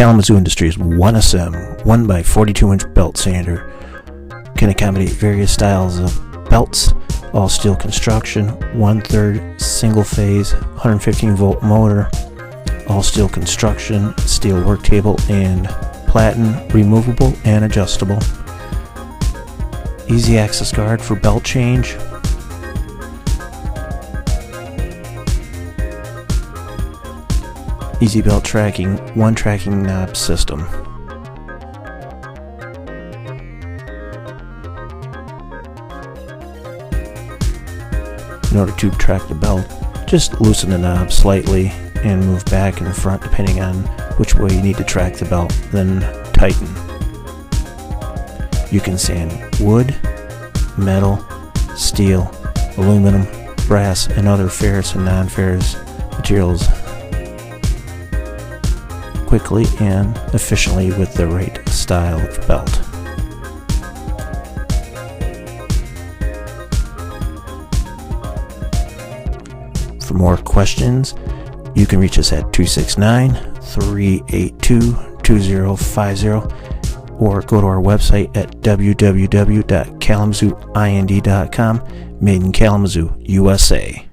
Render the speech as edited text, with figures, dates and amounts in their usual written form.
Kalamazoo Industries 1SM 1x42-inch belt sander can accommodate various styles of belts, all steel construction, 1/3 single phase 115 volt motor, all steel construction, steel work table and platen, removable and adjustable, easy access guard for belt change, easy belt tracking, one tracking knob system. In order to track the belt, just loosen the knob slightly and move back and front depending on which way you need to track the belt, then tighten. You can sand wood, metal, steel, aluminum, brass, and other ferrous and non-ferrous materials quickly and efficiently with the right style of belt. For more questions, you can reach us at 269-382-2050 or go to our website at www.kalamazooind.com. Made in Kalamazoo, USA.